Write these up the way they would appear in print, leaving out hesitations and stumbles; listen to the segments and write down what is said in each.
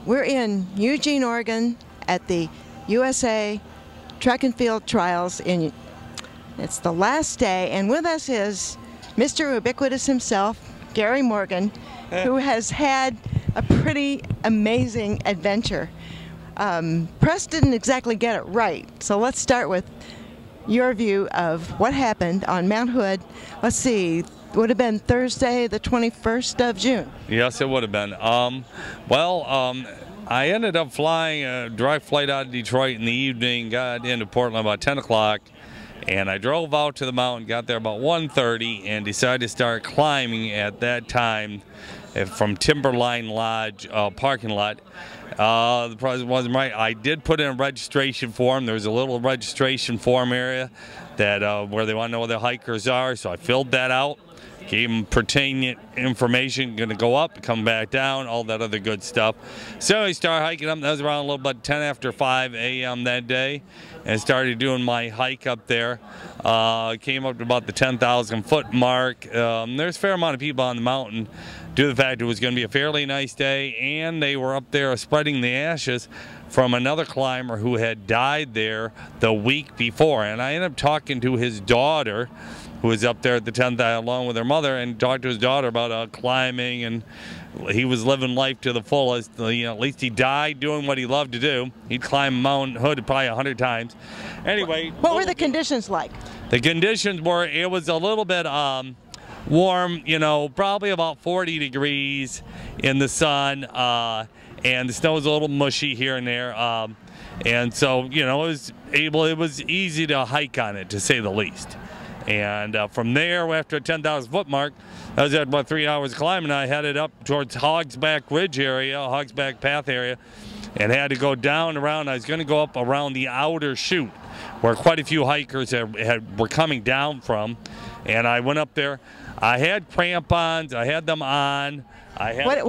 We're in Eugene, Oregon at the USA Track and Field Trials. It's the last day, and with us is Mr. Ubiquitous himself, Gary Morgan, who has had a pretty amazing adventure. Press didn't exactly get it right, so let's start with your view of what happened on Mount Hood. Let's see, would have been Thursday the 21st of June. Yes, it would have been. I ended up flying a direct flight out of Detroit in the evening, got into Portland about 10 o'clock, and I drove out to the mountain, got there about 1:30, and decided to start climbing at that time from Timberline Lodge parking lot. The price wasn't right. I did put in a registration form. There's a little registration form area that where they want to know where the hikers are, so I filled that out. Gave them pertinent information, going to go up, come back down, all that other good stuff. So I started hiking up. That was around a little bit 10 after 5 a.m. that day, and started doing my hike up there. Came up to about the 10,000 foot mark. There's a fair amount of people on the mountain due to the fact it was going to be a fairly nice day, and they were up there spreading the ashes from another climber who had died there the week before. And I ended up talking to his daughter, who was up there at the 10th along with her mother, and talked to his daughter about climbing, and he was living life to the fullest. You know, at least he died doing what he loved to do. He'd climb Mount Hood probably 100 times. Anyway. What were the conditions like? The conditions were, it was a little bit warm, you know, probably about 40 degrees in the sun, and the snow was a little mushy here and there. And so, you know, it was easy to hike on it, to say the least. And from there, after a 10,000 foot mark, I was at about 3 hours climbing. I headed up towards Hogsback Ridge area, Hogsback Path area, and had to go down around. I was going to go up around the outer chute, where quite a few hikers were coming down from. And I went up there. I had crampons. I had them on. What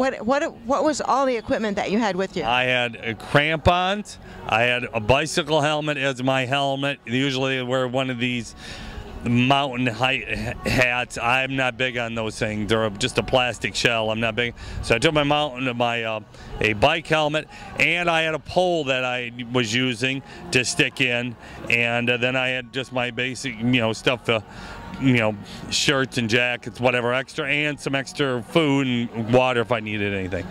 was all the equipment that you had with you? I had crampons. I had a bicycle helmet as my helmet. Usually I wear one of these mountain hats. I'm not big on those things. They're just a plastic shell. I'm not big. So I took a bike helmet, and I had a pole that I was using to stick in, and then I had just my basic, you know, stuff, you know, shirts and jackets, whatever extra, and some extra food and water if I needed anything.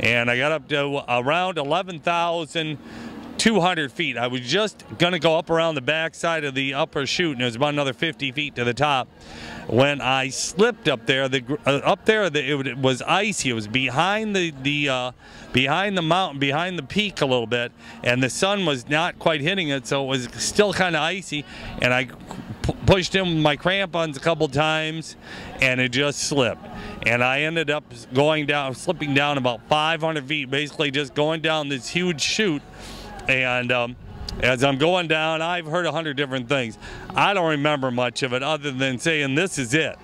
And I got up to around 11,200 feet. I was just going to go up around the back side of the upper chute, and it was about another 50 feet to the top when I slipped up there. It was icy. It was behind behind the mountain, behind the peak a little bit, and the sun was not quite hitting it, so it was still kind of icy. And I pushed in with my crampons a couple times, and it just slipped. And I ended up slipping down about 500 feet, basically just going down this huge chute. And as I'm going down, I've heard 100 different things. I don't remember much of it other than saying, this is it.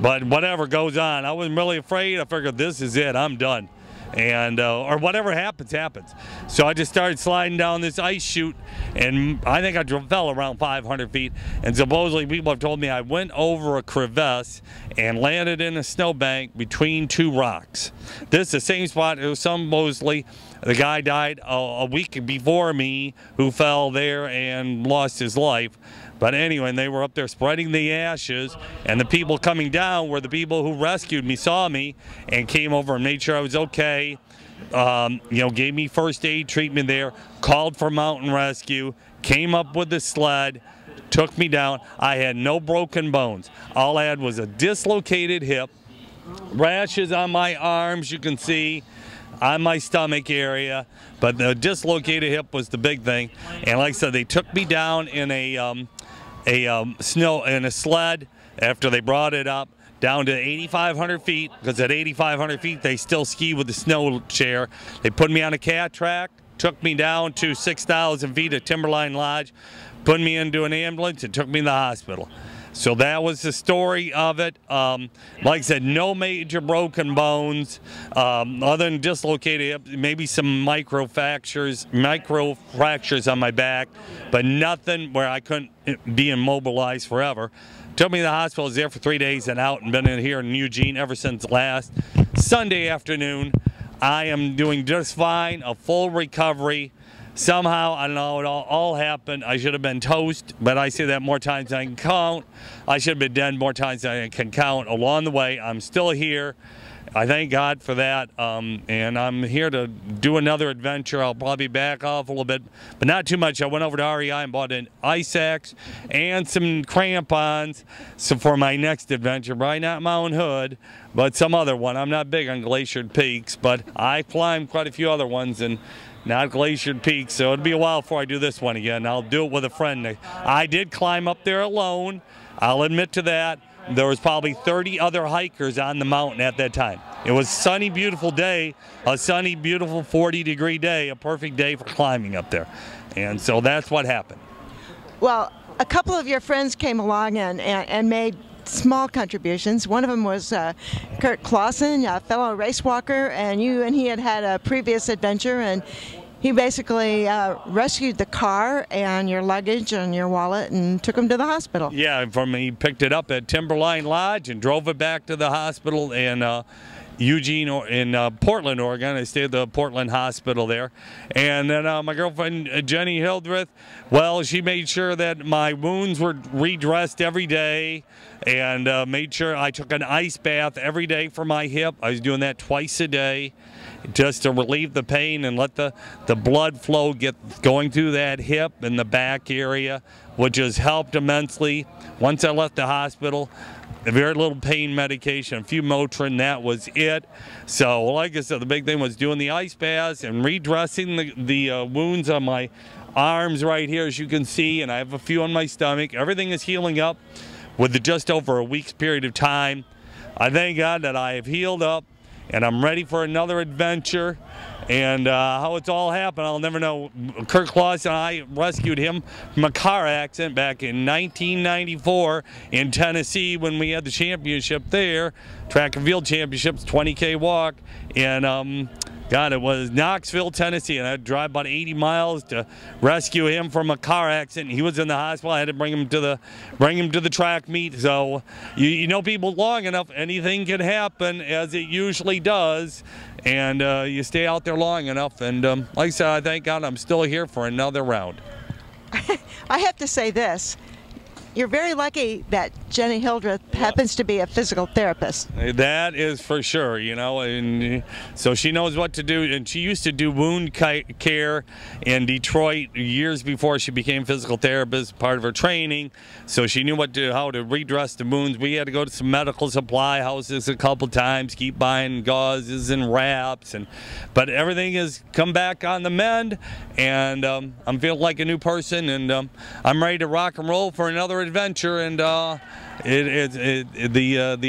But whatever goes on, I wasn't really afraid. I figured, this is it, I'm done. And or whatever happens, happens. So I just started sliding down this ice chute, and I think I fell around 500 feet. And supposedly people have told me I went over a crevasse and landed in a snowbank between two rocks. This is the same spot. It was supposedly the guy died a week before me who fell there and lost his life. But anyway, they were up there spreading the ashes, and the people coming down were the people who rescued me, saw me, and came over and made sure I was okay. You know, gave me first aid treatment there, called for mountain rescue, came up with the sled, took me down. I had no broken bones. All I had was a dislocated hip, rashes on my arms, you can see, on my stomach area, but the dislocated hip was the big thing. And like I said, they took me down in a sled after they brought it up down to 8,500 feet, because at 8,500 feet they still ski with the snow chair. They put me on a cat track, took me down to 6,000 feet at Timberline Lodge, put me into an ambulance, and took me to the hospital. So that was the story of it. Like I said, no major broken bones, other than dislocated hip, maybe some micro fractures on my back, but nothing where I couldn't be immobilized forever. Took me to the hospital, was there for 3 days and out, and been in here in Eugene ever since last Sunday afternoon. I am doing just fine, a full recovery. Somehow, I don't know, it all happened. I should have been toast, but I say that more times than I can count. I should have been dead more times than I can count. Along the way, I'm still here. I thank God for that, and I'm here to do another adventure. I'll probably back off a little bit, but not too much. I went over to REI and bought an ice axe and some crampons for my next adventure. Probably not Mount Hood, but some other one. I'm not big on glaciered peaks, but I climbed quite a few other ones, and not glaciered peaks, so it'll be a while before I do this one again. I'll do it with a friend. I did climb up there alone. I'll admit to that. There was probably 30 other hikers on the mountain at that time. It was a sunny, beautiful day, a sunny, beautiful 40-degree day, a perfect day for climbing up there. And so that's what happened. Well, a couple of your friends came along and made small contributions. One of them was Kurt Clausen, a fellow race walker, and you and he had a previous adventure, and he basically rescued the car and your luggage and your wallet and took him to the hospital. Yeah, he picked it up at Timberline Lodge and drove it back to the hospital in Eugene, in Portland, Oregon. I stayed at the Portland Hospital there. And then my girlfriend, Jenny Hildreth, well, she made sure that my wounds were redressed every day and made sure I took an ice bath every day for my hip. I was doing that twice a day, just to relieve the pain and let the blood flow get going through that hip and the back area, which has helped immensely. Once I left the hospital, very little pain medication, a few Motrin, that was it. So like I said, the big thing was doing the ice baths and redressing the wounds on my arms right here, as you can see, and I have a few on my stomach. Everything is healing up with just over a week's period of time. I thank God that I have healed up, and I'm ready for another adventure. And how it's all happened, I'll never know. Kurt Clausen, I rescued him from a car accident back in 1994 in Tennessee when we had the championship there, track and field championships, 20K walk. And God, it was Knoxville, Tennessee, and I had to drive about 80 miles to rescue him from a car accident. He was in the hospital. I had to bring him to the track meet. So you know people long enough, anything can happen, as it usually does. And you stay out there long enough. And like I said, I thank God I'm still here for another round. I have to say this. You're very lucky that Jenny Hildreth happens to be a physical therapist. That is for sure, you know, and so she knows what to do. And she used to do wound care in Detroit years before she became physical therapist, part of her training. So she knew how to redress the wounds. We had to go to some medical supply houses a couple times, keep buying gauzes and wraps, but everything has come back on the mend, and I'm feeling like a new person, and I'm ready to rock and roll for another adventure, and the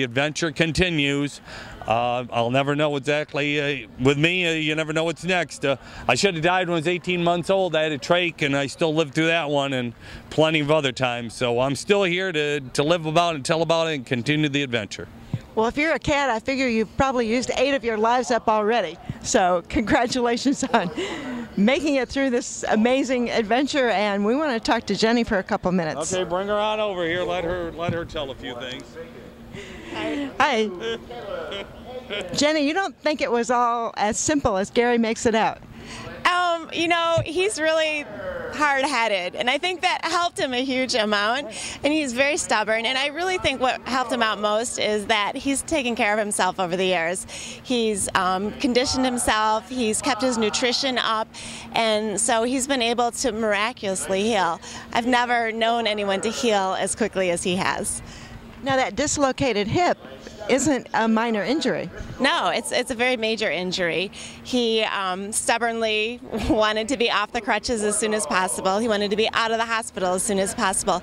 adventure continues. I'll never know exactly. With me, you never know what's next. I should have died when I was 18 months old. I had a trach, and I still lived through that one and plenty of other times. So I'm still here to live about it and tell about it and continue the adventure. Well, if you're a cat, I figure you've probably used 8 of your lives up already. So congratulations on making it through this amazing adventure, and we want to talk to Jenny for a couple minutes. Okay, bring her on over here. Let her tell a few things. Hi. Jenny, you don't think it was all as simple as Gary makes it out? You know, he's really hard-headed, and I think that helped him a huge amount, and he's very stubborn, and I really think what helped him out most is that he's taken care of himself over the years. He's conditioned himself, he's kept his nutrition up, and so he's been able to miraculously heal. I've never known anyone to heal as quickly as he has. Now, that dislocated hip isn't a minor injury. No, it's a very major injury. He stubbornly wanted to be off the crutches as soon as possible. He wanted to be out of the hospital as soon as possible,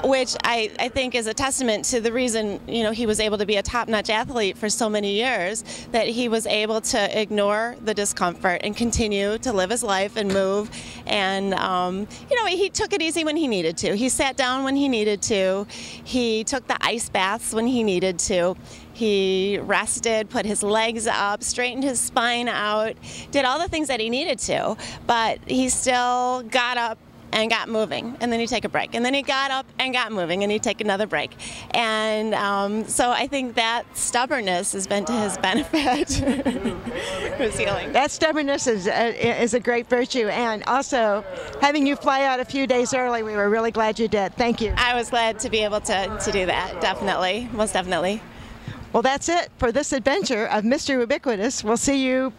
which I think is a testament to the reason, you know, he was able to be a top-notch athlete for so many years, that he was able to ignore the discomfort and continue to live his life and move. And you know, he took it easy when he needed to. He sat down when he needed to. He took the ice baths when he needed to. He rested, put his legs up, straightened his spine out, did all the things that he needed to, but he still got up and got moving, and then he'd take a break, and then he got up and got moving, and he'd take another break. And so I think that stubbornness has been to his benefit. His healing. That stubbornness is a great virtue, and also having you fly out a few days early, we were really glad you did. Thank you. I was glad to be able to do that, definitely, most definitely. Well, that's it for this adventure of Mr. Ubiquitous. We'll see you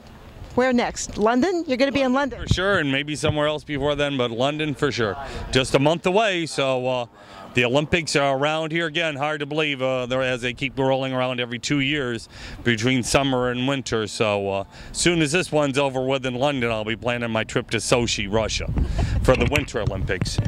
where next? London? You're going to be in London. For sure, and maybe somewhere else before then, but London for sure. Just a month away, so the Olympics are around here again. Hard to believe as they keep rolling around every 2 years between summer and winter. So as soon as this one's over with in London, I'll be planning my trip to Sochi, Russia for the Winter Olympics.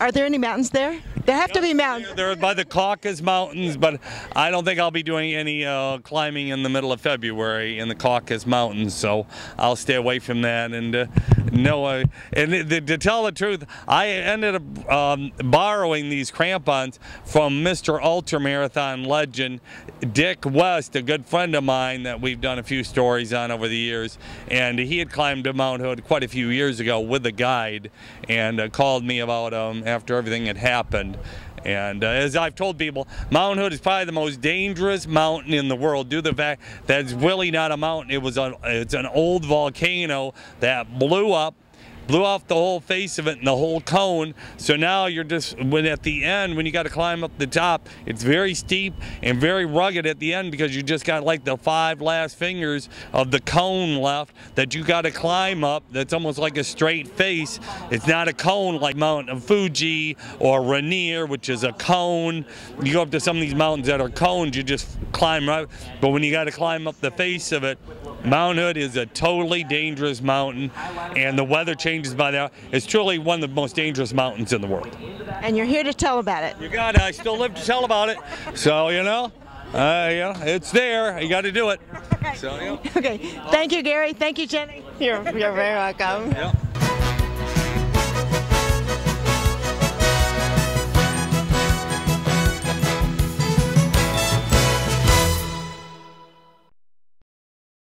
Are there any mountains there? There have to be mountains. They're by the Caucasus Mountains, but I don't think I'll be doing any climbing in the middle of February in the Caucasus Mountains, so I'll stay away from that. And to tell the truth, I ended up borrowing these crampons from Mr. Ultramarathon legend Dick West, a good friend of mine that we've done a few stories on over the years, and he had climbed Mount Hood quite a few years ago with a guide, and called me about after everything had happened. And as I've told people, Mount Hood is probably the most dangerous mountain in the world due to the fact that it's really not a mountain. It's an old volcano that blew off the whole face of it and the whole cone. So now you're just, at the end, when you got to climb up the top, it's very steep and very rugged at the end because you just got like the 5 last fingers of the cone left that you got to climb up. That's almost like a straight face. It's not a cone like Mount Fuji or Rainier, which is a cone. You go up to some of these mountains that are cones, you just climb right. But when you got to climb up the face of it, Mount Hood is a totally dangerous mountain, and the weather changes by there. It's truly one of the most dangerous mountains in the world. And you're here to tell about it. You got it. I still live to tell about it. So, it's there. You got to do it. Okay. So, Okay. Thank you, Gary. Thank you, Jenny. You're very welcome. Yep.